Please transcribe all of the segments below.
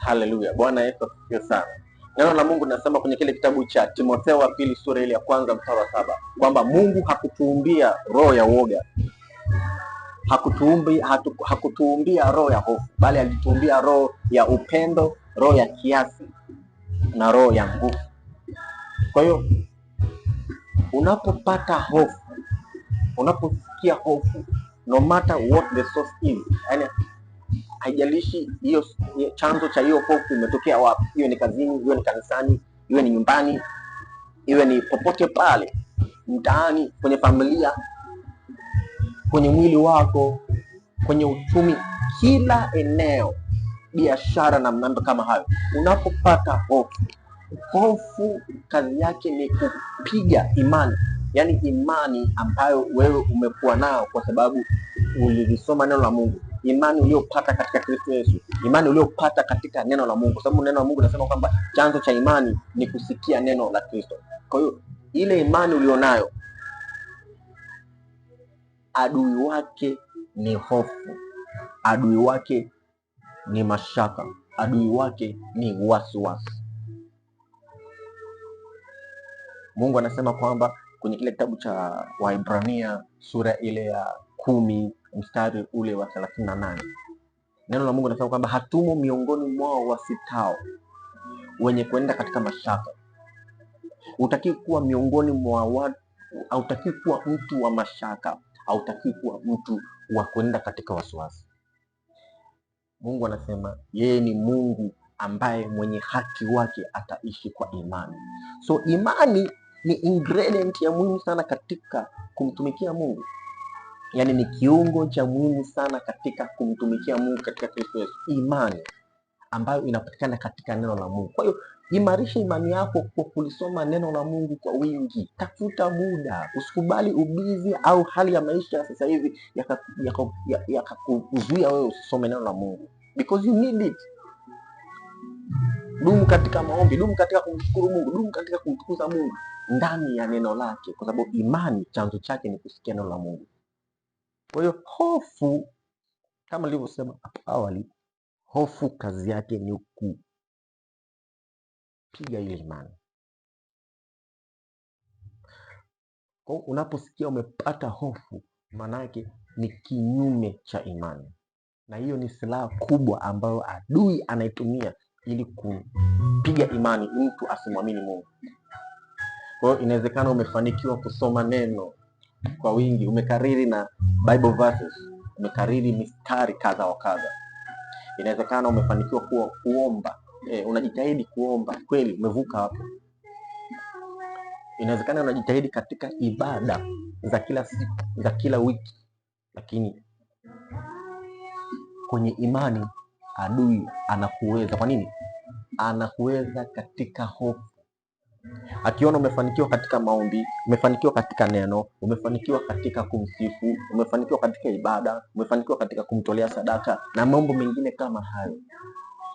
Haleluya. Bwana Yesu asifiwe sana. Neno la Mungu linasema kwenye kile kitabu cha Timotheo wa pili sura ile ya kwanza mstari wa 7 kwamba Mungu hakutuumbia roho ya uoga, hakutuumbia roho ya hofu, bali alituumbia roho ya upendo, roho ya kiasi na roho ya nguvu. Kwa hiyo unapopata hofu, unaposikia hofu, no matter what the source is, yani haijalishi hiyo chanzo cha hiyo hofu imetokea wapi, iwe ni kazini, iwe ni kanisani, iwe ni nyumbani, iwe ni popote pale, mtaani, kwenye familia, kwenye mwili wako, kwenye uchumi, kila eneo, biashara na mambo kama hayo. Unapopata hofu kazi yake ni kupiga imani, yani imani ambayo wewe umekuwa nayo kwa sababu ulilisoma neno la Mungu, imani uliyopata katika Kristo Yesu, imani uliyopata katika neno la Mungu, kwa sababu neno la Mungu linasema kwamba chanzo cha imani ni kusikia neno la Kristo. Kwa hiyo ile imani ulionayo, adui wake ni hofu, adui wake ni mashaka, adui wake ni wasiwasi. Mungu anasema kwamba kwenye kile kitabu cha Waebrania sura ile ya 10 mstari ule wa 38, neno la Mungu linasema kwamba hatumo miongoni mwao wasitao wenye kuenda katika mashaka. Hutakiwi kuwa miongoni mwa watu, hautakiwi kuwa mtu wa mashaka, hautakiwi kuwa mtu wa kuenda katika wasiwasi. Mungu anasema yeye ni Mungu ambaye mwenye haki wake ataishi kwa imani. So imani ni ingredient ya muhimu sana katika kumtumikia Mungu. Yaani ni kiungo cha muhimu sana katika kumtumikia Mungu katika Kristo Yesu. Imani ambayo inapatikana katika neno la Mungu. Kwa hiyo imarisha imani yako kwa kulisoma neno la Mungu kwa wingi. Tafuta muda, usikubali ubizi au hali ya maisha sasa hivi yakakuzuia wewe usisome neno la Mungu, because you need it. Dumu katika maombi, dumu katika kumshukuru Mungu, dumu katika kumtukuza Mungu ndani ya neno lake, kwa sababu imani chanzo chake ni kusikia neno la Mungu. Kwa hiyo hofu, kama nilivyosema hapo awali, hofu kazi yake ni kupiga ile imani. Kwa hiyo unaposikia umepata hofu, maana yake ni kinyume cha imani, na hiyo ni silaha kubwa ambayo adui anaitumia ili kupiga imani mtu asimwamini Mungu. Kwa hiyo inawezekana umefanikiwa kusoma neno kwa wingi, umekariri na Bible verses, umekariri mistari kadha wa kadha. Inawezekana umefanikiwa kuomba, unajitahidi kuomba, kweli umevuka hapo. Inawezekana unajitahidi katika ibada za kila siku, za kila wiki, lakini kwenye imani adui anakuweza. Kwa nini? Anakuweza katika hofu. Akiona umefanikiwa katika maombi, umefanikiwa katika neno, umefanikiwa katika kumsifu, umefanikiwa katika ibada, umefanikiwa katika kumtolea sadaka na mambo mengine kama hayo,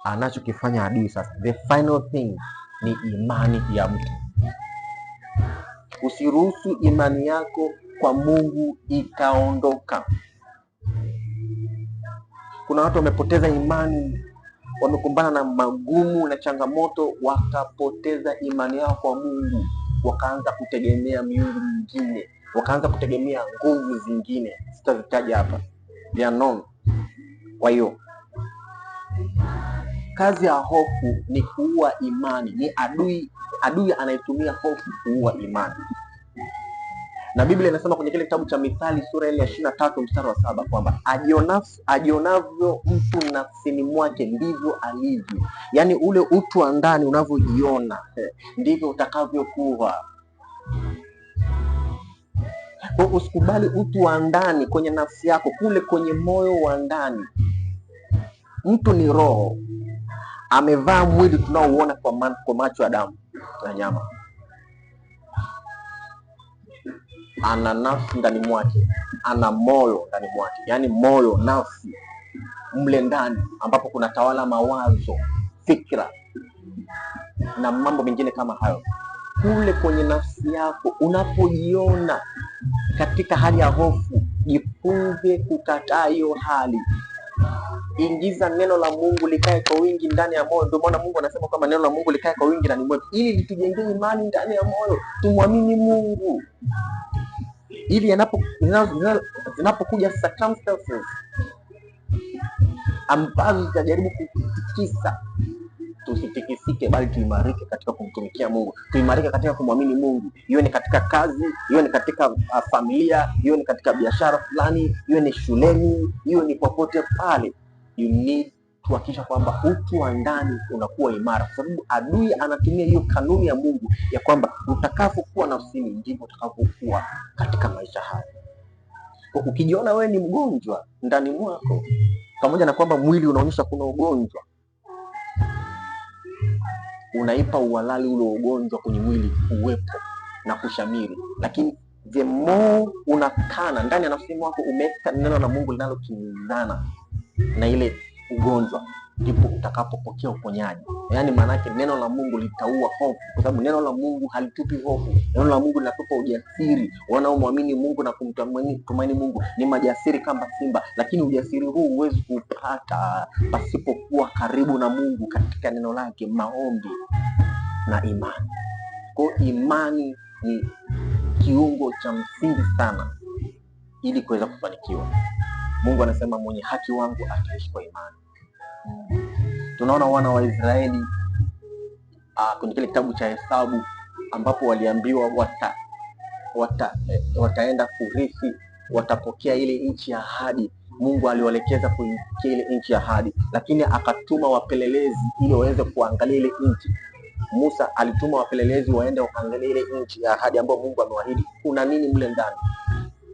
anachokifanya adui sasa, the final thing ni imani ya mtu. Usiruhusu imani yako kwa Mungu ikaondoka. Kuna watu wamepoteza imani, wamekumbana na magumu na changamoto, wakapoteza imani yao kwa Mungu, wakaanza kutegemea miungu mingine, wakaanza kutegemea nguvu zingine, sitazitaja hapa, they are known. Kwa hiyo kazi ya hofu ni kuua imani, ni adui anaitumia hofu kuua imani. Na Biblia inasema kwenye kile kitabu cha Mithali sura ile ya 23 mstari wa 7 kwamba ajionavyo mtu nafsini mwake ndivyo alivyo. Yaani ule utu wa ndani unavyojiona ndivyo utakavyokuwa. Kwa usikubali utu wa ndani kwenye nafsi yako, kule kwenye moyo wa ndani. Mtu ni roho, amevaa mwili tunaouona kwa macho ya damu na nyama. Ana nafsi ndani mwake, ana moyo ndani mwake, yaani moyo, nafsi, mle ndani ambapo kuna tawala mawazo, fikra na mambo mengine kama hayo. Kule kwenye nafsi yako unapojiona katika hali ya hofu, jifunze kukataa hiyo hali. Ingiza neno la Mungu likae kwa wingi ndani ya moyo. Ndio maana Mungu anasema kwamba neno la Mungu likae kwa wingi ndani mwetu, ili litujengee imani ndani ya moyo, tumwamini Mungu, ili zinapokuja circumstances ambazo zitajaribu kutikisa, tusitikisike, bali tuimarike katika kumtumikia Mungu, tuimarike katika kumwamini Mungu. Iwe ni katika kazi, iwe ni katika familia, iwe ni katika biashara fulani, iwe ni shuleni, iwe ni popote pale. You need kuhakikisha kwamba utu wa ndani unakuwa imara, kwa sababu adui anatumia hiyo kanuni ya Mungu ya kwamba utakapokuwa nafsini ndivyo utakapokuwa katika maisha haya. Ukijiona wewe ni mgonjwa ndani mwako, pamoja na kwamba mwili unaonyesha kuna ugonjwa, unaipa uhalali ule ugonjwa kwenye mwili uwepo na kushamiri. Lakini the more unakana ndani ya nafsi mwako, umeweka neno la Mungu linalokinzana na ile ugonjwa, ndipo utakapopokea uponyaji. Yaani maana yake neno la Mungu litaua hofu, kwa sababu neno la Mungu halitupi hofu. Neno la Mungu linatupa ujasiri. Wanaomwamini Mungu na kumtumaini Mungu ni majasiri kama simba, lakini ujasiri huu huwezi kupata pasipokuwa karibu na Mungu katika neno lake, maombi na imani. Kwa imani ni kiungo cha msingi sana ili kuweza kufanikiwa. Mungu anasema mwenye haki wangu ataishi kwa imani. Tunaona wana wa Israeli kwenye kile kitabu cha Hesabu, ambapo waliambiwa wataenda kurithi, watapokea ile nchi ya ahadi. Mungu aliwaelekeza kuifikia ile nchi ya ahadi, lakini akatuma wapelelezi ili waweze kuangalia ile nchi. Musa alituma wapelelezi waende waangalie ile nchi ya ahadi ambayo Mungu amewaahidi. Kuna nini mle ndani?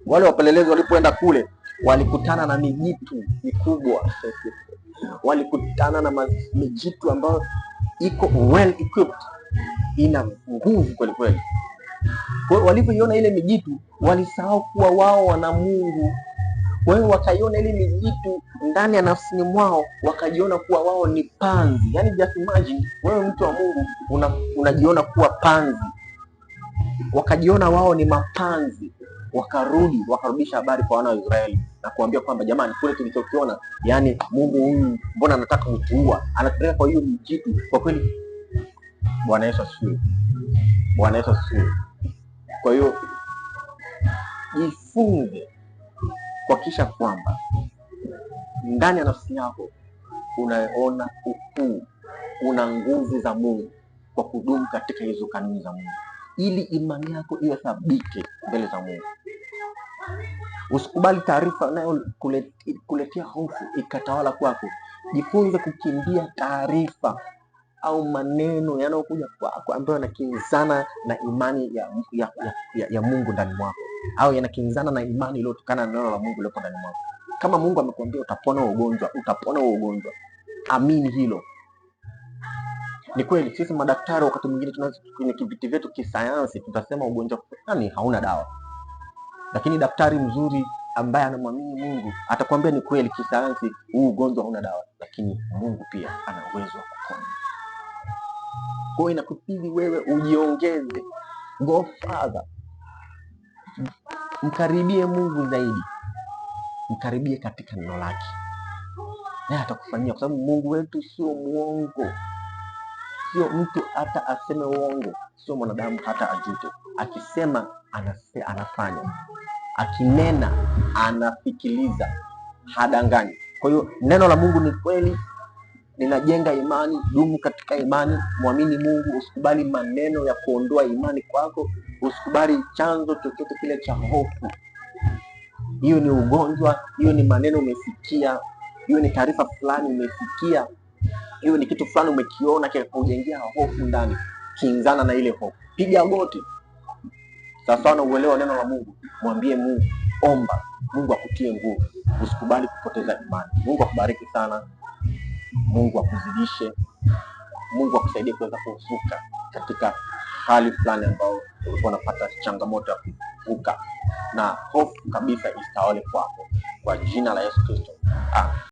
Wale wapelelezi walipoenda kule, walikutana na mijitu mikubwa. Walikutana na mijitu ambayo iko well equipped, ina nguvu kweli kweli. Kwa hiyo walipoiona ile mijitu, walisahau kuwa wao wana Mungu. Kwa hiyo wakaiona ile mijitu ndani ya nafsini mwao, wakajiona kuwa wao ni panzi. Yaani just imagine wewe mtu wa Mungu unajiona kuwa panzi. Wakajiona wao ni mapanzi. Wakarudisha habari kwa wana wa Israeli na kuambia kwamba jamani, kule tulichokiona, yani Mungu huyu mbona anataka kutuua, anatupeleka kwa hiyo mjitu. Kwa kweli Bwana Yesu asifiwe. Bwana Yesu asifiwe. Kwa hiyo jifunze kuhakikisha kwamba ndani ya nafsi yako unaona ukuu, una nguvu za Mungu, kwa kudumu katika hizo kanuni za Mungu, ili imani yako iwe thabiti mbele za Mungu. Usikubali taarifa nayo kuletea hofu ikatawala kwako. Jifunze kukimbia taarifa au maneno yanayokuja kwako ambayo yanakinzana na imani ya Mungu ndani mwako, au yanakinzana na imani iliyotokana na neno la Mungu lililopo ndani mwako. Kama Mungu amekwambia utapona ugonjwa, utapona ugonjwa. Amini hilo. Ni kweli sisi madaktari wakati mwingine tunaweza kwenye vipimo vyetu kisayansi tutasema ugonjwa fulani hauna dawa. Lakini daktari mzuri ambaye anamwamini Mungu atakwambia ni kweli kisayansi huu ugonjwa hauna dawa, lakini Mungu pia ana uwezo wa kuponya. Kwa hiyo inakubidi wewe ujiongeze, go further. Mkaribie Mungu zaidi. Mkaribie katika neno lake. Naye atakufanyia, kwa sababu Mungu wetu sio muongo. Sio mtu hata aseme uongo, sio mwanadamu hata ajute. Akisema anafanya, akinena anafikiliza, hadanganyi. Kwa hiyo neno la Mungu ni kweli, linajenga imani. Dumu katika imani, muamini Mungu. Usikubali maneno ya kuondoa imani kwako. Usikubali chanzo chochote kile cha hofu. Hiyo ni ugonjwa, hiyo ni maneno umesikia, hiyo ni taarifa fulani umesikia, hiyo ni kitu fulani umekiona kikakujengea hofu ndani. Kinzana na ile hofu. Piga goti. Sasa na uelewa neno la Mungu. Mwambie Mungu, omba Mungu akutie nguvu. Usikubali kupoteza imani. Mungu akubariki sana. Mungu akuzidishe. Mungu akusaidie kuweza kuvuka katika hali fulani ambayo ulikuwa unapata changamoto ya kuvuka, na hofu kabisa istawale kwako, kwa jina la Yesu Kristo. Amen.